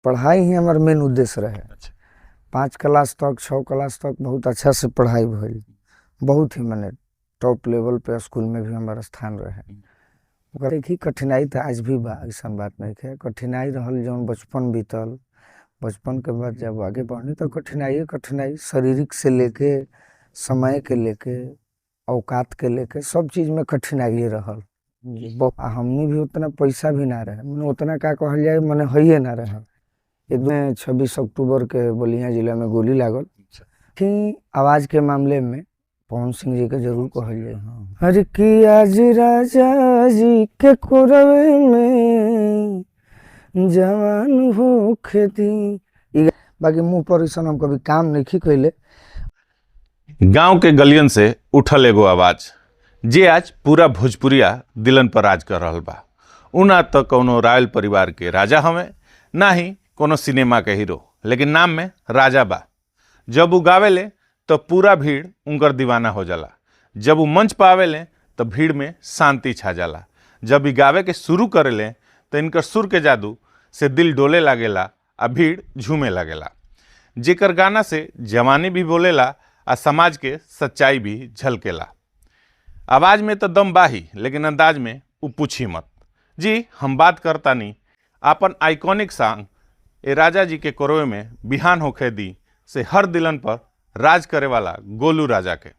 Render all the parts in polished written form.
पढ़ाई ही हमार मेन उद्देश्य रहे। अच्छा 5 क्लास तक 6 क्लास तक बहुत अच्छा से पढ़ाई भइल, बहुत ही माने टॉप लेवल पे स्कूल में भी हमारा स्थान रहे। ओकर एक ही कठिनाई था, आज भी बा, ऐसा बात नहीं है। कठिनाई रहल जौन बचपन बीतल, बचपन के बाद जब आगे बढ़नी तो कठिनाई शारीरिक से लेके समय के लेके औकात के लेके सब चीज में कठिनाई रहल। हमनी भी उतना पैसा भी ना रहे, मने उतना का कहल जाए, मने हइये ना रहे। एक दिन 26 अक्टूबर के बलिया जिला में गोली लागल अच्छा कि आवाज के मामले में पवन सिंह जी के जरूर कहल जाए। हाँ, हर की आज राजा जी के कोरवे में जवान हो खेती। बाकी मुंह पर ऐसा हम कभी काम नहीं कैले। गांव के गलियन से उठल एगो आवाज जे आज पूरा भोजपुरिया दिलन पर राज कर रहल बा। उ ना तो कौनो रॉयल परिवार के राजा हमें, ना ही कोनो सिनेमा के हीरो, लेकिन नाम में राजा बा। जब वो गावेले तो पूरा भीड़ उनकर दीवाना हो जाला। जब वो मंच पर आवेले तो भीड़ में शांति छा जाला। जब भी गावे के शुरू करेले तो इनकर सुर के जादू से दिल डोले लागेला आ भीड़ झूमे लागेला। जेकर गाना से जवानी भी बोलेला आ समाज के सच्चाई भी झलकेला। आवाज में तो दम बाही, लेकिन अंदाज में उ पूछी मत। जी हम बात करता नहीं आपन आइकॉनिक सॉन्ग ए राजा जी के कोरवे में बिहान होखे दी से हर दिलन पर राज करे वाला गोलू राजा के।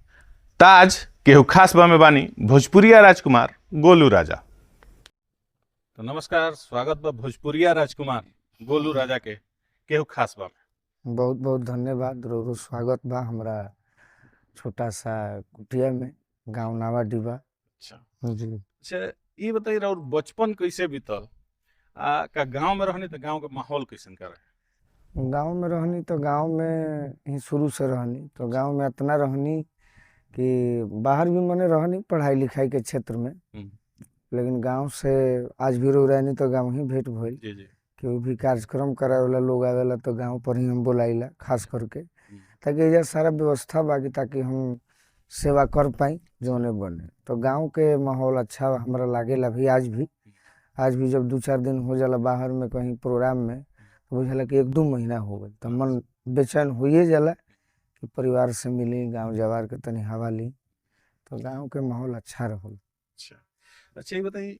ताज केहू खास बा में बानी भोजपुरिया राजकुमार गोलू राजा। तो नमस्कार, स्वागत बा भोजपुरिया राजकुमार गोलू राजा के केहू खास बा में। बहुत बहुत धन्यवाद, रो स्वागत बा हमरा छोटा सा कुटिया में, गांव नावा डिबा। अच्छा जी अच्छा, ये बताइए और बचपन कैसे बीतल का गांव में रहनी तो गांव का माहौल कैसन का रहे? गांव में रहनी तो गांव में ही शुरू से रहनी, तो गांव में इतना रहनी कि बाहर भी मने रहनी पढ़ाई लिखाई के क्षेत्र में, लेकिन गांव से आज भी रो रहनी तो गांव ही भेंट भइल। जी जी केहू भी कार्यक्रम करावे वाला लोग आवेला तो गांव पर ही हम बोलाइला खास करके, ताकि एजा सारा व्यवस्था बाकी ताकि हम सेवा कर पाई जोने बने। तो गांव के माहौल अच्छा हमरा लागेला भी आज भी जब 2-4 दिन हो जाला बाहर में कहीं प्रोग्राम में, तो बुझाला कि 1-2 महीना हो गए, तो मन बेचैन होइए जाला कि परिवार से मिली, गांव जवार के तनी हवा ली। तो गांव के माहौल अच्छा रहल। अच्छा अच्छा, ये बताइए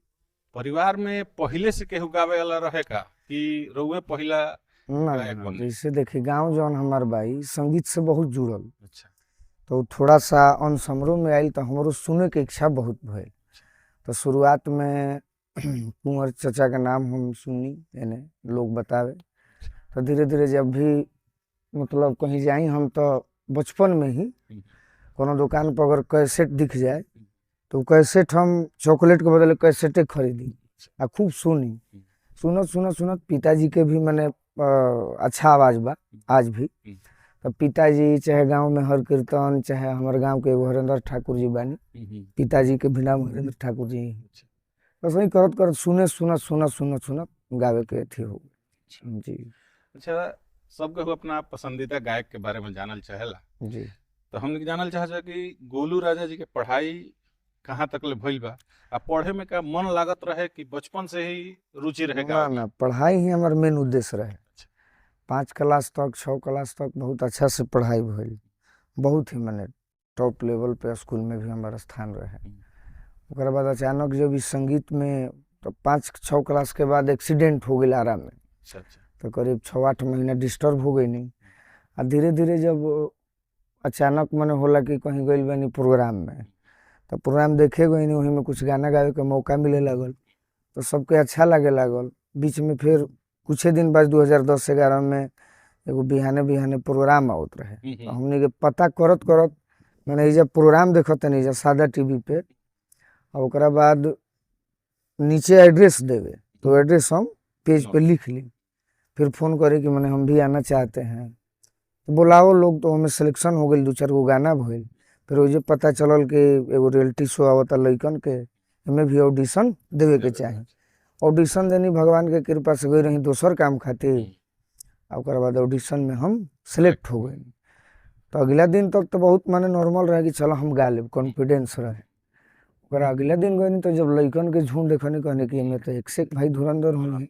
परिवार में पहले से केहू गावे वाला रहे का कि रउए पहला गायक ना, बने? जैसे देखी गांव जौन हमार बाई संगीत से बहुत जुड़ल, अच्छा तो थोड़ा सा अनसमरो में आयल तो हमरो सुने के इच्छा बहुत भइल। तो शुरुआत में कुंवर चचा का नाम हम सुनी, यानी लोग बतावे, तो धीरे धीरे जब भी मतलब कहीं जाई हम तो बचपन में ही कोनो दुकान पर अगर कैसेट दिख जाए तो कैसेट हम चॉकलेट के बदले कैसेटे खरीदी आ खूब सुनी। सुनत पिताजी के भी मैंने अच्छा आवाज बा आज भी। तो पिताजी चाहे गांव में हर कीर्तन, चाहे हमारे गांव के हरेंद्र ठाकुर जी बानी, पिताजी के भी नाम हरेंद्र ठाकुर जी। बस वही करत करत सुनत गावे के अथी हो गई। जी अच्छा, सब केहू अपना पसंदीदा गायक के बारे में जानल चाहेला, जी तो हमने जानल चाहता कि गोलू राजा जी के पढ़ाई कहाँ तक ले भइल बा आ पढ़े में का मन लागत रहे कि बचपन से ही रुचि रहे ना गावे ना, पढ़ाई ही हमार मेन उद्देश्य रहे। 5 क्लास तक 6 क्लास तक बहुत अच्छा से पढ़ाई भइल, बहुत ही माने टॉप लेवल पे स्कूल में भी हमारा स्थान रहे। ओकर बाद अचानक जब इस संगीत में, तो 5-6 क्लास के बाद एक्सीडेंट हो गई आरा में, अच्छा अच्छा तो करीब 6-8 महीना डिस्टर्ब हो गई नहीं। और धीरे धीरे जब अचानक मैंने होला कि कहीं गई बनी प्रोग्राम में, तो प्रोग्राम देखे गई नहीं, वहीं में कुछ गाना गावे के मौका मिले लागल, तो सबके अच्छा लगे लागल। बीच में फिर कुछ दिन बाद 2010-11 में एगो बिहाने प्रोग्राम आवत रहे, तो हमने के पता करत करत मैंने जब प्रोग्राम देखत नहीं जब सादा टीवी पे, और ओकरा बाद नीचे एड्रेस देवे, तो एड्रेस हम पेज पे लिख ली, फिर फोन करे कि मैंने हम भी आना चाहते हैं, तो बुलाओ लोग, तो हमें सिलेक्शन हो गई, 2-4 गो गाना भइल। फिर वही पता चलल कि एगो रियलिटी शो आवता लइकन के, हमें भी ऑडिशन देवे के चाही। ऑडिशन देनी भगवान के कृपा से गई रही दोसर काम खातिर, और बाद ऑडिशन में हम सिलेक्ट हो गए। तो अगला दिन तक तो बहुत माने नॉर्मल रहे कि चलो हम गा लेब, कॉन्फिडेंस रहे। और अगला दिन गए तो जब लइकन के झुंड देखने कहने कि हमें तो एक से एक भाई धुरंधर होना है,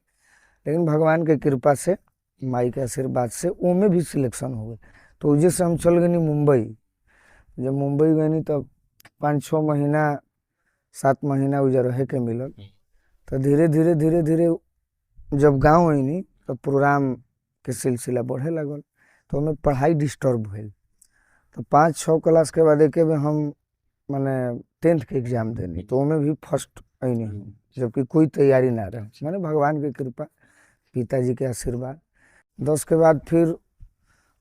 लेकिन भगवान के कृपा से माई के आशीर्वाद से ओमे भी सिलेक्शन हो गए। तो वजह से हम चल गए मुंबई। जब मुंबई गए तो 5-6 महीना 7 महीना उधर रहे के मिलल। तो धीरे धीरे धीरे धीरे जब गाँव आई तो प्रोग्राम के सिलसिला बढ़े लगल। तो हमें पढ़ाई डिस्टर्ब भइल। तो 5-6 क्लास के बाद एक हम मैंने 10th के एग्जाम देनी, तो उसमें भी फर्स्ट आईनी हम, जबकि कोई तैयारी ना रहे। मैंने भगवान की कृपा, पिताजी के आशीर्वाद। 10 के बाद फिर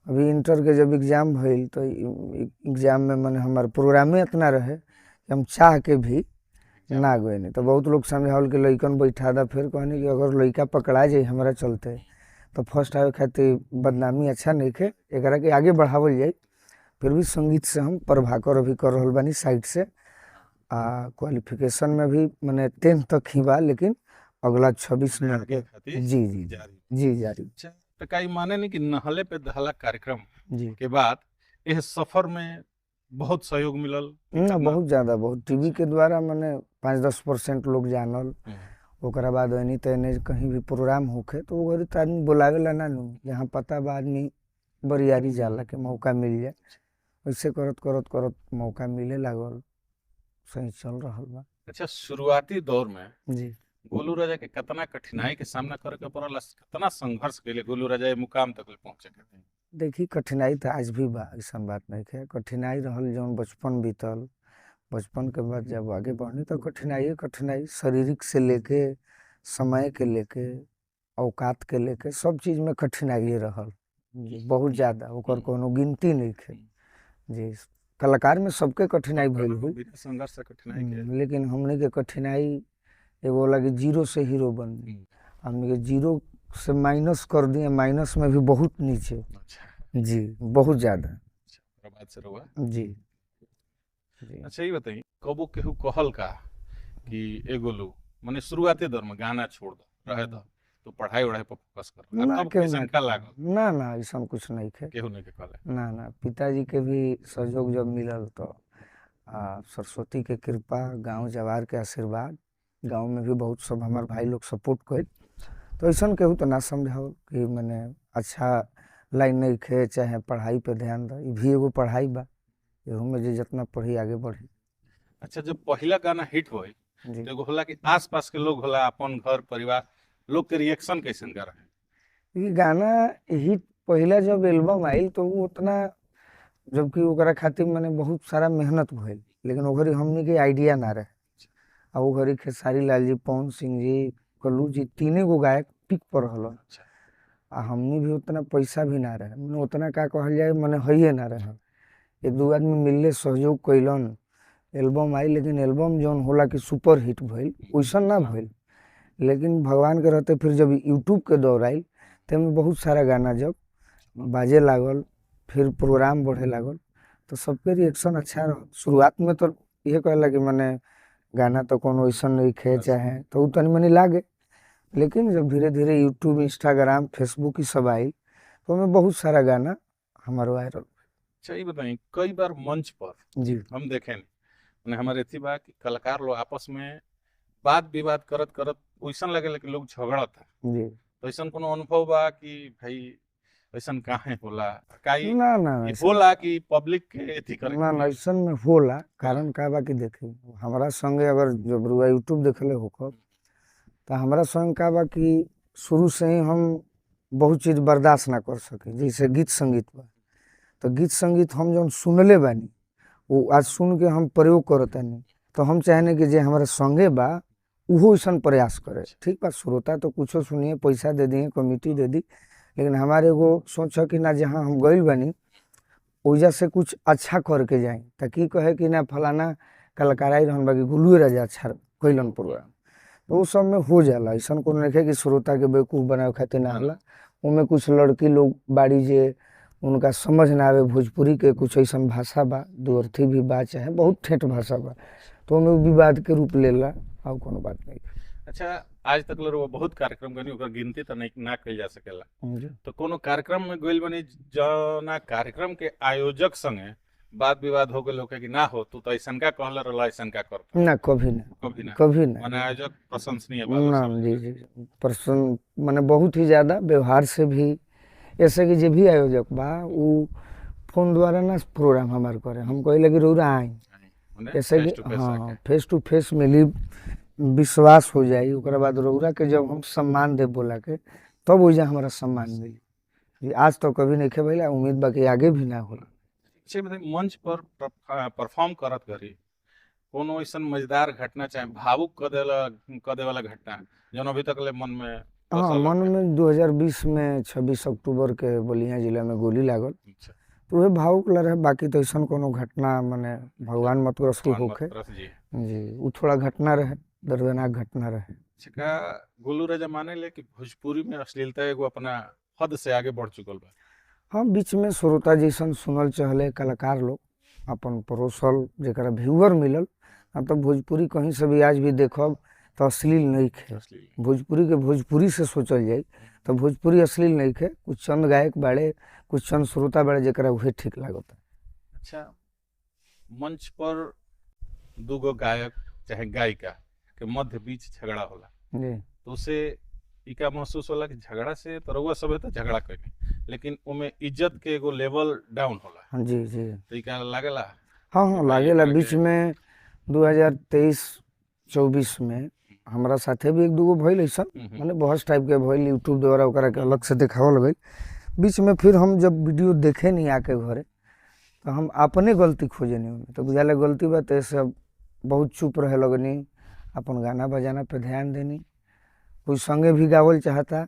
अभी इंटर के जब एग्जाम भइल तो एग्जाम में मैंने हमारे प्रोग्रामे इतना रहे कि हम चाह के भी ना गए नहीं। तो बहुत लोग समझावल कि लइकन बैठा दा, फिर कहनी कि अगर लइका पकड़ा जाए हमारा चलते तो फर्स्ट आवे खातिर बदनामी अच्छा नहीं खे, एकरा के आगे बढ़ावल जाए। फिर भी संगीत से हम प्रभाकर अभी कर रहल बानी साइड से। क्वालिफिकेशन में भी मैंने 10th तक ही बा, लेकिन अगला 26 में आगे खातिर जी जी जारी। जी जारी। अच्छा, तो कई माने नहीं कि नहले पे दहला कार्यक्रम जी के बाद यह सफर में बहुत सहयोग मिलल। ना बहुत ज़्यादा, बहुत टीवी के द्वारा मैंने 5-10% लोग जानल। ओकरा बाद वही तो कहीं भी प्रोग्राम होखे तो वो तो आदमी बुलावेला ना नू, यहाँ पता बा आदमी बरियारी जाला के मौका मिल जाए। वैसे करत करत करत मौका मिले लागल, सही चल रहा बा। अच्छा, शुरुआती दौर में जी गोलू राजा के कितना कठिनाई के सामना करे के पड़ल, कितना संघर्ष के लिए गोलू राजा ये मुकाम तक पहुंचे के? देखी कठिनाई तो आज भी बा, ऐसा बात नहीं है। कठिनाई रहल जौन बचपन बीतल, बचपन के बाद जब आगे बढ़नी तो कठिनाई शारीरिक से लेके समय के लेके औकात के लेके सब चीज में कठिनाई रहल बहुत ज्यादा, ओकर कोनो गिनती नहीं है जी। कलाकार में सबके कठिनाई भइल हुई, संघर्ष से कठिनाई के। लेकिन हमने के कठिनाई एगो लगे जीरो से हीरो बन, हमने के जीरो से माइनस कर दिए, माइनस में भी बहुत नीचे। अच्छा जी बहुत ज्यादा। बात से रहुआ जी जी। अच्छा ये बताइए, कबो केहू कहल का कि ए गोलू माने शुरुआती दौर में गाना छोड़ दो, रहे दो, तो पढ़ाई वढ़ाई पर फोकस करो, ना तब केहू कैसन का लागल? ना ऐसा कुछ नहीं है। केहू नहीं के कहले? ना पिताजी के भी सहयोग जब मिलल तो सरस्वती के कृपा, गांव जवार के आशीर्वाद, गांव में भी बहुत सब हमारे भाई लोग सपोर्ट कर, तो ऐसा केहू तो ना समझाओ कि मैंने अच्छा लाइन नहीं खे, चाहे पढ़ाई पे ध्यान दो, ये भी एगो पढ़ाई बा, एहू में जे जितना पढ़ी आगे बढ़ी। अच्छा, जब पहला गाना हिट होई जी तो एगो होला कि आसपास के लोग होला, अपन घर परिवार लोग के रिएक्शन कैसन का रहे? ये गाना हिट पहला जब एल्बम आयल तो वो उतना, जबकि ओकरा खातिर मैंने बहुत सारा मेहनत भइल, लेकिन ओकरी हमनी के आइडिया ना रहे। आ वो घड़ी खेसारी लाल जी, पवन सिंह जी, कल्लू जी, तीने गो गायक पिक पर रहल। आ हमनी भी उतना पैसा भी ना रहे, मैंने उतना का कहल जाए मैंने हइये ना रहे। एक दो आदमी मिलले सहयोग कैलन, एल्बम आई, लेकिन एल्बम जौन होला कि सुपर हिट भइल वैसा ना भइल। लेकिन भगवान के रहते फिर जब यूट्यूब के दौर आयल तो बहुत सारा गाना जब बाजे लागल, फिर प्रोग्राम बढ़े लागल, तो सबके रिएक्शन अच्छा रहा। शुरुआत में तो ये कहला कि मैंने गाना तो कोनो ऐसा नहीं खे चाहे, तो उ तनी मनी लागे, लेकिन जब धीरे धीरे यूट्यूब, इंस्टाग्राम, फेसबुक ही सब आई तो हमें बहुत सारा गाना हमारे वायरल। अच्छा ये बताइए, कई बार मंच पर जी हम देखें ने हमारे थी बा कि कलाकार लोग आपस में वाद विवाद करत करत वैसा लगे कि लोग झगड़ता, जी तो ऐसा कोनो अनुभव बा कि भाई ऐसा काहे होला? काई ना ना ये होला कि पब्लिक के एथी करे? ना ऐसा में होला, कारण का बा कि देखी हमारा संगे अगर जब रुआ यूट्यूब देखले होकर तो हमारा संग का बा कि शुरू से ही हम बहुत चीज बर्दाश्त ना कर सके। जैसे गीत संगीत बा, तो गीत संगीत हम जब सुनले बानी वो आज सुन के हम प्रयोग करतानी, तो हम चाहने कि जे हमारे संगे बा उहो ऐसा प्रयास करे। ठीक बा, श्रोता तो कुछो सुनिए, पैसा दे दिए, कमिटी दे दी, लेकिन हमारे वो सोच कि ना जहाँ हम गइल बानी वजह से कुछ अच्छा करके जाए, ताकि कहे कि ना फलाना कलाकार आई रहन बाकी गुलू राजा अच्छा कैलन प्रोग्राम, तो वो सब में हो जाला। ऐसा को नहीं कि श्रोता के बेवकूफ़ बनावे खातिर ना होला। उनमें कुछ लड़की लोग बाड़ी जे उनका समझ ना आवे भोजपुरी के कुछ ऐसा भाषा बा, दुअर्थी भी बा, चाहे बहुत ठेठ भाषा बा, तो हमें विवाद के रूप लेला, और कोनो बात नहीं। अच्छा, आज तक लोग बहुत कार्यक्रम करनी, ओकर गिनती तो नहीं ना कल जा सकेला, तो कोनो कार्यक्रम में गइल बनी जौना कार्यक्रम के आयोजक संगे वाद विवाद हो गइल होके कि ना हो, तू तो ऐसन का कहला रहला, ऐसन का कर ना कभी ना, कभी ना कभी ना, माने आयोजक प्रशंसनीय ना जी जी पर्सन मैंने बहुत ही ज्यादा व्यवहार से भी ऐसे कि जे भी आयोजक बा वो फोन द्वारा ना प्रोग्राम हमार करे, हम कहे कि रौरा आई, ऐसे कि हाँ फेस टू फेस मिली, विश्वास हो जाई, ओकरा बाद रौरा के जब हम सम्मान दे बोला के तब वही हमारा सम्मान मिली। जी, आज तो कभी नहीं खे भैया, उम्मीद बा कि आगे भी ना होला। से मतलब मंच पर परफॉर्म करत करी कोनो ऐसा मजेदार घटना चाहे भावुक कर दे वाला घटना जौन अभी तक ले मन में हाँ, बसल मन होखे? में 2020 में 26 अक्टूबर के बलिया जिला में गोली लागल, अच्छा, तो वह भावुक रहे, बाकी तो ऐसा कोनो घटना माने भगवान मत करस की भगवान मत होखे। करस जी। जी, वो थोड़ा घटना रहे, दर्दनाक घटना रहे। अच्छा, का गोलू राजा माने ले कि भोजपुरी में अश्लीलता एगो अपना हद से आगे बढ़ चुकल बा? हाँ, बीच में श्रोता जैसन सुनल चहले कलाकार लोग अपन परोसल जेकरा व्यूअर मिलल। अब तो भोजपुरी कहीं से भी आज भी देखब तो अश्लील नहीं खे, अश्लील भोजपुरी के भोजपुरी से सोचल जाए तो भोजपुरी अश्लील नहीं खे। कुछ चंद गायक बाड़े, कुछ चंद श्रोता बाड़े जेकरा उहे ठीक लागता। अच्छा, मंच पर दूगो गायक चाहे गायिका के मध्य बीच झगड़ा होला जी तो उसे इका महसूस होला कि झगड़ा से तो रउआ सब है तो झगड़ा कइनी, लेकिन उमे इज्जत के एगो लेवल डाउन होला हाँ जी जी तो इका लागेला हाँ कि हाँ, भाई लागेला। एकरा बीच के में 2023-24 में हमारा साथे भी एक दूगो भइल ऐसा, माने बहस टाइप के भइल, यूट्यूब द्वारा ओकरा के अलग से देखावल गई। बीच में फिर हम जब वीडियो देखे नहीं आके घरे तो हम अपने गलती खोजे नहीं, तो बुझाले गलती बा, तो ऐसे बहुत चुप रहे लगनी, अपन गाना बजाना पे ध्यान देनी। कोई संगे भी गावल चाहता,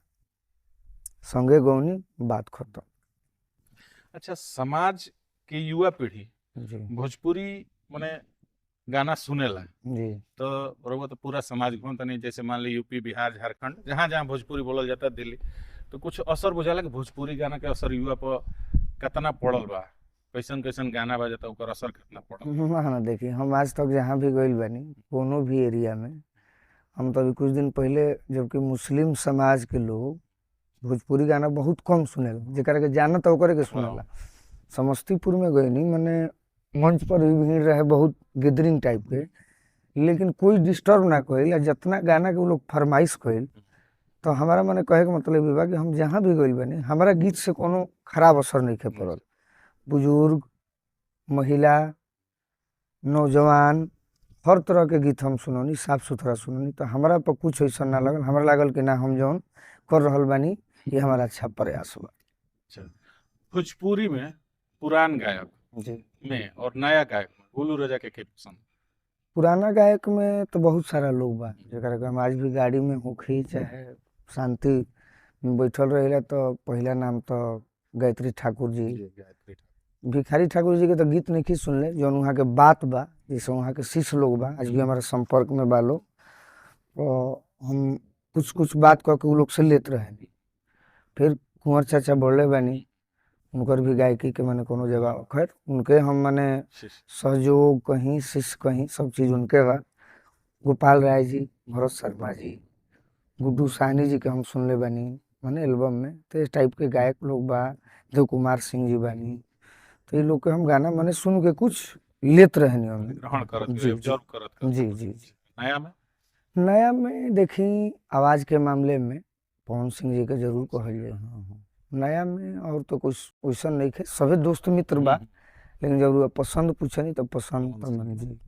संगे गौनी, बात खत्म। अच्छा, समाज के युवा पीढ़ी जी भोजपुरी माने गाना सुनेला जी तो रउआ तो पूरा समाज घूमता नहीं, जैसे मान ली यूपी बिहार झारखंड जहाँ जहाँ भोजपुरी बोलल जाता है, दिल्ली, तो कुछ असर बुझाला कि भोजपुरी गाना के असर युवा पर कितना पड़ल बा, कैसन कैसन गाना बजाता ओकर असर कितना पड़ल? हाँ, देखिए हम आज तक जहाँ भी गइल बानी कोनो भी एरिया में, हम तो अभी कुछ दिन पहले जबकि मुस्लिम समाज के लोग भोजपुरी गाना बहुत कम सुनेला, जेकरा के जानत ओकरे के सुनेला। समस्तीपुर में गए नहीं, मैंने मंच पर भी भीड़ रहे बहुत गैदरिंग टाइप के, लेकिन कोई डिस्टर्ब ना कइल, जितना गाना के वो लोग फरमाइश कइल, तो हमारा मने कहे के मतलब ये बा कि हम जहाँ भी गइल बानी हमारा गीत से कोनो खराब असर नहीं के पड़ल। बुजुर्ग, महिला, नौजवान, हर तरह के गीत हम सुनौनी, साफ सुथरा सुनौनी, तो हमारा पर कुछ ऐसा ना लगल। हमरा लागल कि ना, हम जौन कर रहल बानी ये हमारा अच्छा प्रयास बा। अच्छा, भोजपुरी में पुरान गायक जी, में और नया गायक में गोलू राजा के पसंद? पुराना गायक में तो बहुत सारा लोग बा जेकरा के हम आज भी गाड़ी में होखी चाहे शांति में बैठल रहिला, तो पहला नाम तो गायत्री ठाकुर जी, गायत्री भिखारी ठाकुर जी के तो गीत नहीं सुनले, जौन वहाँ के बात बा, जैसे वहाँ के शिष्य लोग बा आज भी हमारे संपर्क में बा लोग, तो हम कुछ कुछ बात कह के उ लोग से लेत रहे। फिर कुंवर चाचा बोले बानी, उनकर भी गायकी के मैंने कोनो जगह, खैर उनके हम माने सहयोग कहीं, शिष्य कहीं, सब चीज़ उनके बा। गोपाल राय जी, भरत शर्मा जी, गुड्डू साहनी जी के हम सुनले बानी माने एल्बम में, तो इस टाइप के गायक लोग बा। देव कुमार सिंह जी बानी, तो ये लोग के हम गाना माने सुन के कुछ लेत रहनी हम। ग्रहण करत जी ऑब्जर्व करत जी जी जी। नया में नया में देखी आवाज़ के मामले में पवन सिंह जी के जरूर कहल जाए। हाँ हाँ, नया में और तो कुछ वैसा नहीं है, सभी दोस्त मित्र बा, लेकिन जब वो पसंद पूछनी तो पसंद तो मैंने जी।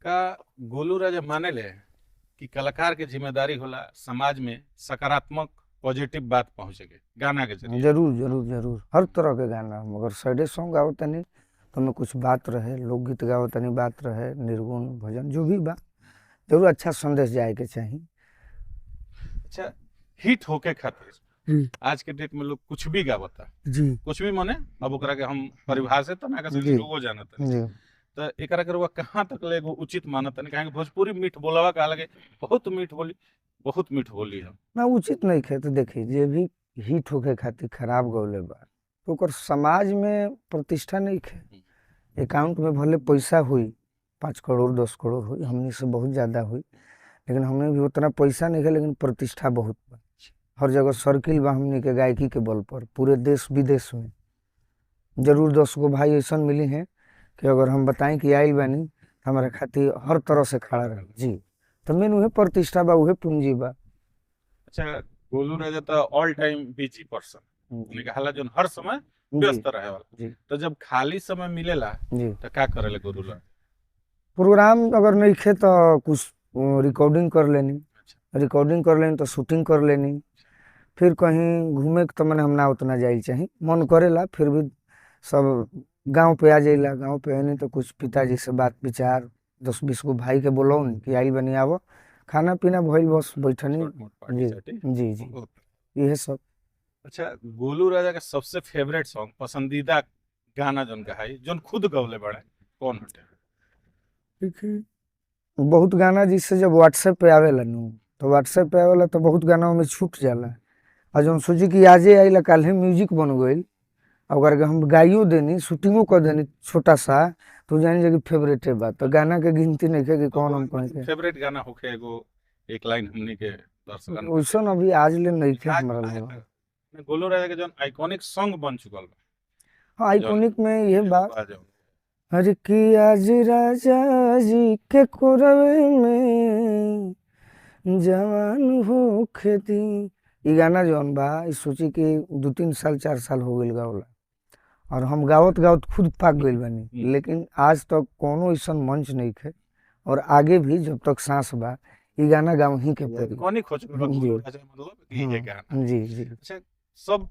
का गोलू राजा माने ले कि कलाकार के जिम्मेदारी होला समाज में सकारात्मक पॉजिटिव बात पहुंचेगे गाना के जरिए? जरूर जरूर जरूर, हर तरह के गाना, मगर सैडे सॉन्ग गाओ तनी तो में कुछ बात रहे, लोकगीत गाओ तनी बात रहे, निर्गुण भजन जो भी बा, जरूर अच्छा संदेश जाए के चाहिए। अच्छा, हिट होके खातिर जी आज के डेट में लोग कुछ भी गावता, जी कुछ भी माने, अब ओकरा के हम परिभाषित तो ना कर सकते, जी लोगो जानत नहीं। जी। तो एकरा के रउआ कहाँ तक ले एगो उचित मानत नहीं? काहे कि भोजपुरी मीठ बोलवा का लगे बहुत मीठ बोली, बहुत मीठ बोली है। ना उचित नहीं खे, तो देखी जे भी हिट होके खातिर खराब गौले बा, तो ओकर समाज में प्रतिष्ठा नहीं खे। अकाउंट में भले पैसा हुई 5 करोड़ 10 करोड़ हुई, हमने से बहुत ज़्यादा हुई, लेकिन हमने भी उतना पैसा नहीं है, लेकिन प्रतिष्ठा बहुत बा। हर जगह सर्किल बा हमने के गायकी के बल पर, पूरे देश विदेश में जरूर 10 गो भाई ऐसा मिली हैं कि अगर हम बताएं कि आइल बानी हमारे खातिर हर तरह से खड़ा रहे जी, तो मेन उहे प्रतिष्ठा बा, उहे पूंजी बा। अच्छा, गोलू राजा तो ऑल टाइम बिजी पर्सन, जी हाला जो हर समय व्यस्त रहे वाला। जी तो जब खाली समय मिलेला जी तो क्या करेले गोलू राजा? प्रोग्राम अगर नहीं खे तो कुछ रिकॉर्डिंग कर लेनी, अच्छा। रिकॉर्डिंग कर लेनी तो शूटिंग कर लेनी। फिर कहीं घूमे के तो मैंने हम ना उतना जाइल चाही, मन करेला फिर भी सब गांव पे आ जाइला। गांव पे आनी तो कुछ पिताजी से बात विचार, 10-20 गो भाई के बोलौन कि आई बनी आवो, खाना पीना भइल, बस बैठनी। छोट मोट पार्टी जी साटी। जी जी ये सब। अच्छा, गोलू राजा का सबसे फेवरेट सॉन्ग, पसंदीदा गाना जोन का है, जोन खुद गौले बड़े, कौन हटे? देखिए, बहुत गाना जिससे जब व्हाट्सएप पे आवेला नु, तो व्हाट्सएप पे आवेला तो बहुत गाना में छूट जाला। और जौन सोची कि आजे आइला काल्हे म्यूजिक बन गइल, अगर हम गाइयो देनी, शूटिंगो कर देनी छोटा सा, तो जान जे कि फेवरेटे बा। तो गाना के गिनती नहीं है कि तो कौन वो हम कहें मतलब के। फेवरेट गाना होखे एगो, एक लाइन हमनी के दर्शकन वैसन अभी आज ले नहीं थे आज हमारा आए लोग। तक गोलू राजा के जोन आइकॉनिक सॉन्ग बन चुकल बा, हाँ जोन आइकॉनिक में ये एगो बात, बा जोन हर की आज राजा जी के कोरवे में जवान हो खेती। ई गाना जौन बा, ई सोची कि 2-3 साल 4 साल हो गइल गावला, और हम गावत गावत खुद पाक गइल बानी। लेकिन आज तक कोनो ऐसन मंच नहीं खे, और आगे भी जब तक सांस बा ई गाना गाँव ही के पड़ी। आइकॉनिक हो चुकल बा जी गोलू राजा, मतलब कि ये गाना। जी जी अच्छा, सब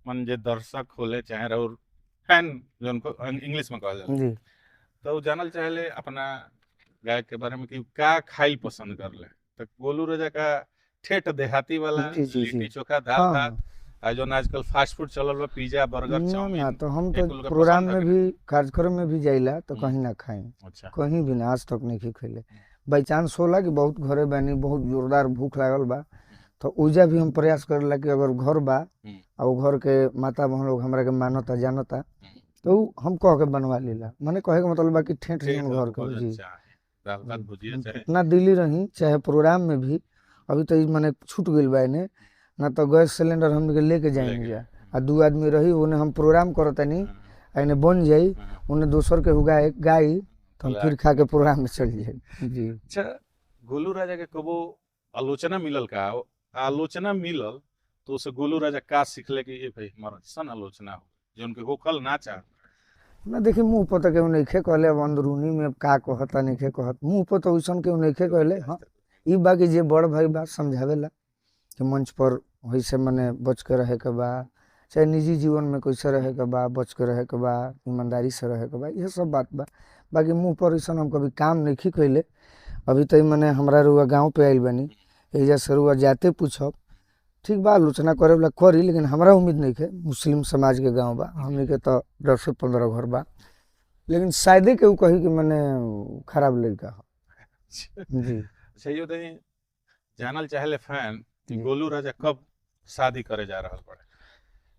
मन जे दर्शक होले चाहे और फैन जोन को इंग्लिश में कहल जाला, जी तो उ जानल चाहेले अपना गायक के बारे में कि का खाइल पसंद करले। तो गोलू राजा का ठेठ देहाती वाला जी जी जी लिट्टी चोखा दाल हाँ भात, हाँ। आ जो आजकल फास्ट फूड चलल बा, पिज्जा बर्गर ना ना, चाउमीन, तो हम तो एक लोग प्रोग्राम पसंद है में कि भी, नहीं? कार्यक्रम में भी जाइला तो कहीं ना खाएं, अच्छा। कहीं भी ना, आज तक नहीं खैले। बाई चांस होला कि बहुत घरे बनी, बहुत जोरदार भूख लागल बा, तो उजा भी हम प्रयास करेला कि अगर घर बा और वो घर के माता बहन लोग हमरा के मानता जानता, तो उ हम कह के बनवा लीला। माने कहे के मतलब बा कि ठेठ ठेठ जौन घर के भोजन जी। चाहे दाल भात भुजिया चाहे। जितना दिल्ली रही चाहे प्रोग्राम में भी, अभी तो ई माने छूट गइल बा एने, ना तो गैस सिलेंडर हम के लेके जाएंगे जा, आ 2 आदमी रही ओने हम प्रोग्राम करतनी, एने बन जाई, उन्हें दोसर के हुगाए गाई, तो हम फिर खा के प्रोग्राम में चल जाए जी। अच्छा, गोलू राजा के कबो आलोचना मिलल का? आलोचना मिलल तो उसे गोलू राजा का सीखले कि ए भाई हमारा सन आलोचना हो जो उनके होकल ना चाह। ना देखी मुंह पर तो केहू नइखे कहले, अब अंदरूनी में अब का कहता नइखे कहत, मुंह पर तो वैसन केहू नइखे कहले। हाँ ई बा कि जे बड़ भाई बा समझावेला कि मंच पर वैसे मने बच के रहे के बा, चाहे निजी जीवन में कैसे रहे के बा, बच के रहे के बा, ईमानदारी से रहे के बा, यह सब बात बा। बाकी मुंह पर वैसन हम कभी काम नहीं कैले। अभी तो मने हमरा रुआ गाँव पे आइल बनी, एजा से रुआ जाते पूछब, ठीक बा आलोचना करे वाला करी, लेकिन हमरा उम्मीद नहीं है। मुस्लिम समाज के गांव बा, हमनी के तो 10 से 15 घर बा, लेकिन शायदे केहू कही कि मैंने खराब लड़का हो जी। अच्छा, ये बताइए, जानल चाहेले फैन कि जी। गोलू राजा कब शादी करे जा रहल बड़े?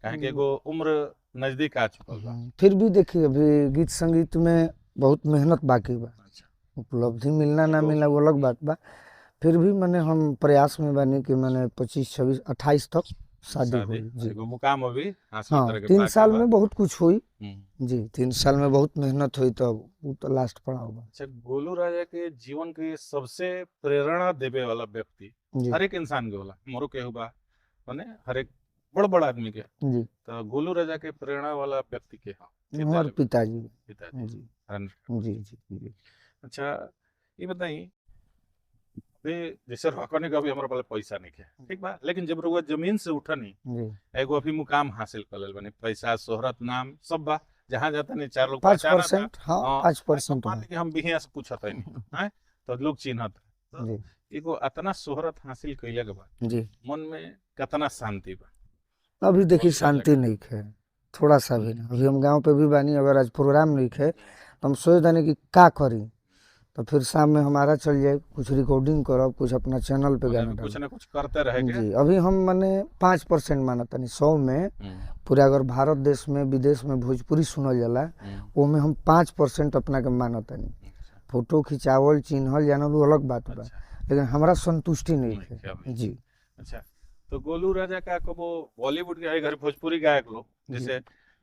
काहे कि एगो उम्र नजदीक आ चुकल बा। फिर भी देखिए, अभी गीत संगीत में बहुत मेहनत बाकी बा, अच्छा, उपलब्धि मिलना ना एगो मिलना वो अलग बात बा। फिर भी मैंने हम प्रयास में बनी कि मैंने 25, 26, 28 तक शादी शादी हुई जी। एगो मुकाम अभी हासिल हाँ करे के 3 बाकी साल बा। में बहुत कुछ हुई हम्म। जी, 3 साल में बहुत मेहनत हुई, तो वो तो लास्ट पड़ा होगा अच्छा, गोलू राजा के जीवन के सबसे प्रेरणा देवे वाला व्यक्ति जी हर एक इंसान के होला, मोरो के हुआ माने हर एक बड़ बड़ आदमी के। जी। तो गोलू राजा के प्रेरणा वाला व्यक्ति के हाँ हमारे पिताजी पिताजी जी हरण। जी जी जी अच्छा, ये बताइए, अभी जैसे रखने का भी हमारे पास पैसा नहीं है, ठीक बा, लेकिन जब रुआ जमीन से उठनी, जी। एगो अभी मुकाम हासिल कर लेल बनी, पैसा शोहरत नाम सब बा, जहाँ जाता नहीं 4 लोग पहचाना था। 5%, हाँ हाँ, 5% मान ली कि हम बिहिया से पूछत है नहीं हैं, तो लोग चिन्हत। तो जी एगो अतना शोहरत हासिल कइले के बाद जी। मन में कितना शांति बा? अभी देखिए गोलू राजा शांति नहीं है, थोड़ा सा भी ना। अभी हम गांव पे भी बानी, अगर आज प्रोग्राम नहीं है तो हम सोच दानी कि का करी, तो फिर शाम में हमारा चल जाए, कुछ रिकॉर्डिंग करब, कुछ अपना चैनल पे गाना कुछ डालब ना कुछ करते रहे के। जी। अभी हम माने 5% मानता नहीं, 100 में पूरा अगर भारत देश में विदेश में भोजपुरी सुनल जाला, वो में हम 5% अपना के मानता नहीं। फोटो खिंचावल चिन्हल जानल वो अलग बात बा, लेकिन हमारा संतुष्टि नहीं है जी। अच्छा, तो गोलू राजा का कबो बॉलीवुड के घर भोजपुरी गायक लोग जैसे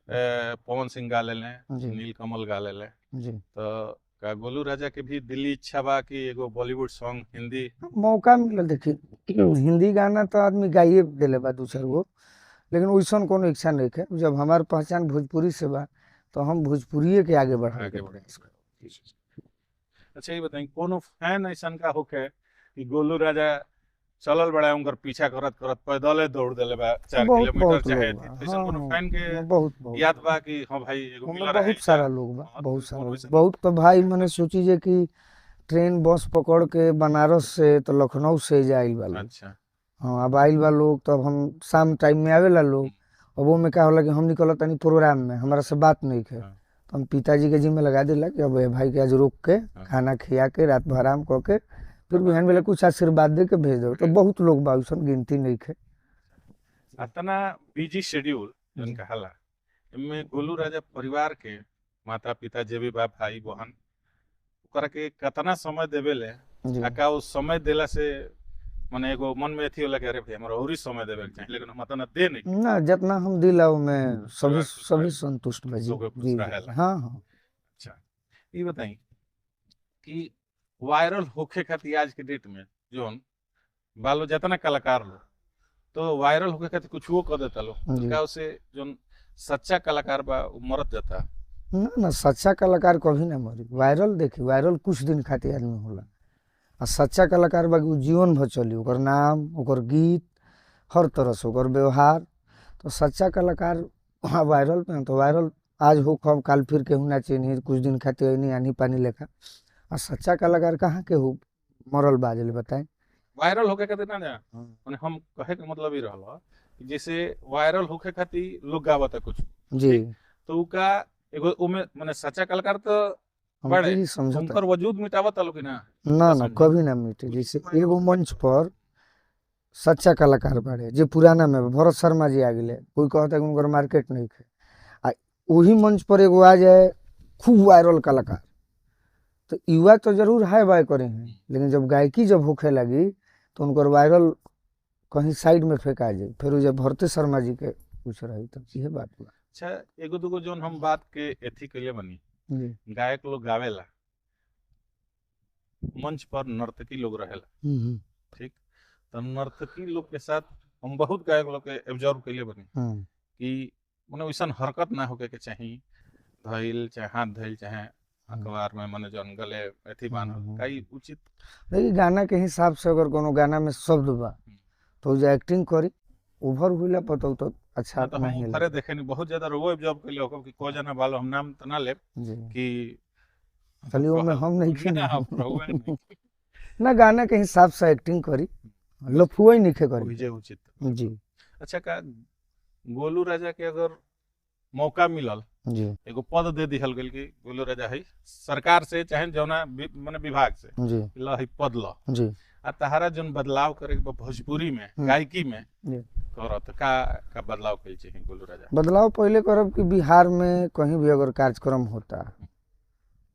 पवन सिंह गा ले, जी। नील कमल गा ले, जी तो का गोलू राजा के भी दिल्ली इच्छा बा कि एगो बॉलीवुड सॉन्ग हिंदी? मौका मिलल देखी हिंदी गाना तो आदमी गाइए दिले बा दूसर गो, लेकिन वैसन कोनो इच्छा नहीं है। जब हमार पहचान भोजपुरी से बा तो हम भोजपुरिये के आगे बढ़ावे आगे के बढ़े। प्रयास करब। अच्छा ये बताई, कोनो फैन ऐसा का होके कि गोलू राजा चलल बड़ा उनकर पीछा करत करत पैदले दौड़ देले बा 4 बहुत किलोमीटर बहुत चाहे लोग बा, ऐसा हाँ कोनो फैन के बहुत बहुत याद बा कि हाँ भाई एगो ओमे मिलर है बहुत सारा लोग बा, हाँ, बहुत तो सारा कोनो लोग। ऐसा बहुत तो भाई मैंने सोची जे कि ट्रेन बस पकड़ के बनारस से तो लखनऊ से जाइल बा लोग। अच्छा हाँ अब आइल बा लोग, तब हम शाम टाइम में आवेला लोग। अब वो में का होला कि हम निकल तनी प्रोग्राम में, हमारा से बात नहीं है, हाँ, तो हम पिताजी के जिम्मे लगा दिला कि अब ये भाई के आज रोक के खाना खिया के रात भर आराम कऽ के फिर बिहान बेला कुछ आशीर्वाद दे के भेज दो। तो बहुत लोग बा, उसन गिनती नहीं है। इतना बिजी शेड्यूल जन कहाला इनमें गोलू राजा परिवार के माता पिता जे भी बा भाई बहन ओकरा के कितना समय देवेले जी आका उस समय देला से माने एगो मन में अथी होला कि अरे भाई हमरा और ही समय देवे के चाहिए, लेकिन हम इतना दे नहीं ना, जितना हम दिला में सभी परिवार खुश सभी रहे, संतुष्ट बा जी। लोग खुश जी रहेला। हाँ हाँ अच्छा ये बताई कि वायरल होखे खातिर आज के डेट में जोन बालो जितना कलाकार लो तो वायरल होके खातिर कुछ वो कर देता लो जी। का उसे जोन सच्चा कलाकार बा वो मरत जाता। ना ना, सच्चा कलाकार कभी ना मरी। वायरल देखी, वायरल कुछ दिन खातिर आदमी होला, आ सच्चा कलाकार बा कि उ जीवन भर चली, ओकर नाम, ओकर गीत, हर तरह से ओकर व्यवहार। तो सच्चा कलाकार वहाँ वायरल पे हैं, तो वायरल आज हो कब काल फिर केहू ना चिन्ही, कुछ दिन खातिर नहीं आनी पानी लेखा। आ सच्चा कलाकार कहाँ के हो मरल बाजल बताए। वायरल होके खातिर ना जा माने हम कहे के मतलब ही रहला कि जैसे वायरल होके खातिर लोग गावता कुछ जी ठीक? तो उका एगो उमे माने सच्चा कलाकार तो हम बड़े तो समझता उनकर वजूद मिटावता लो कि ना ना ना, कभी ना मिटे। जैसे एगो मंच पर सच्चा कलाकार बाड़े जे पुराना में बा, भरत शर्मा जी आ गए, कोई कहता है कि उनकर मार्केट नहीं है, आ वही मंच पर एगो आ जाए खूब वायरल कलाकार, तो युवा तो जरूर हाय बाय करे हैं, लेकिन जब गायकी जब होखे लगी तो उनकर वायरल कहीं साइड में फेंका जाए, फिर उ जब भरते शर्मा जी के कुछ रही तो यह बात बा। अच्छा एगो दूगो जोन हम बात के एथी कइले बनी जी गायक लोग गावेला मंच पर नर्तकी लोग रहेला ठीक, तो नर्तकी लोग के साथ हम बहुत गायक लोग के ऑब्जर्व कइले बनी कि माने वैसन हरकत ना होके के चाहिए, धइल चाहे हाथ धइल चाहे अखबार में माने जौन गले एथी बांधल कई उचित। देखिए गाना के हिसाब से अगर कोनो गाना में शब्द बा तो जो एक्टिंग करी ओवर हुईला पता तो अच्छा ना तो नहीं हम लगे। फरे देखे नहीं बहुत ज्यादा रोबो ऑब्जर्व कइले हो कि को जना बालो हम नाम त ना ले जी कि चलिए में हम नहीं खी ना हम रहुए नहीं ना, गाना के हिसाब से एक्टिंग करी, लफुआ ही नहीं करी विजय उचित। जी अच्छा का गोलू राजा के अगर मौका मिलल जी एगो पद दे दिहल गेल कि गोलू राजा है सरकार से चाहे जौना माने विभाग से जी ल है पद ल जी आ तहारा जोन बदलाव करे के बा भोजपुरी में गायकी में जी। करत का बदलाव कइल चाहिए गोलू राजा? बदलाव पहले करब कि बिहार में कहीं भी अगर कार्यक्रम होता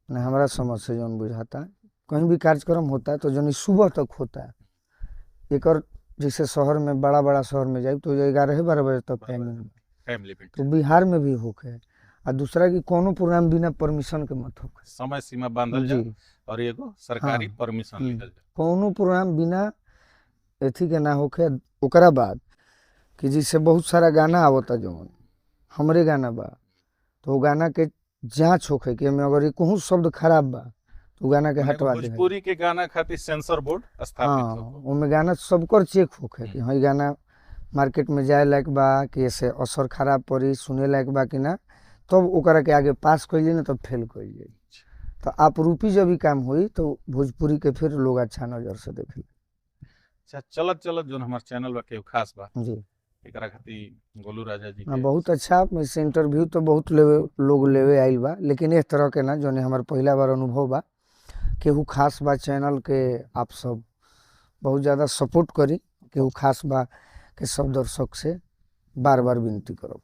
न, हमारा समझ से जौन बुझाता कहीं भी कार्यक्रम होता है तो जौन सुबह तक होता है एक, और जैसे शहर में बड़ा बड़ा शहर में जाए तो 11-12 बजे तक टाइमिंग, टाइम लिमिट तो बिहार में भी होके। और दूसरा कि कोनो प्रोग्राम बिना परमिशन के मत होके समय सीमा बांधल जी। जा और एगो सरकारी हाँ। परमिशन लिहल जा। कोनो प्रोग्राम बिना एथी के ना होके। ओकरा बाद कि जैसे बहुत सारा गाना आवता जौन हमरे गाना बा तो वो गाना के जांच होके कि हमें अगर ये कहूँ शब्द खराब बा तो गाना के माने हटवा दे। भोजपुरी के गाना खातिर सेंसर बोर्ड स्थापित हाँ हो। उनमें गाना सबकर चेक होके कि हाँ गाना मार्केट में जाए लायक बा कि ऐसे असर खराब पड़ी, सुने लायक बा कि ना, तब ओकरा के आगे पास कइले ना तब फेल कइले। तो आप रूपी जब भी काम हुई तो भोजपुरी के फिर लोग अच्छा नजर से देखे। अच्छा चलत चलत जोन हमार चैनल बा के खास बा जी एकरा खातिर गोलू राजा जी हाँ के बहुत अच्छा। इससे इंटरव्यू तो बहुत लोग लेवे आइल बा, लेकिन इस तरह के ना जो हमार पहला बार अनुभव बा केहू खास बा चैनल के आप सब बहुत ज़्यादा सपोर्ट करी, केहू खास बा के सब दर्शक से बार बार विनती करो।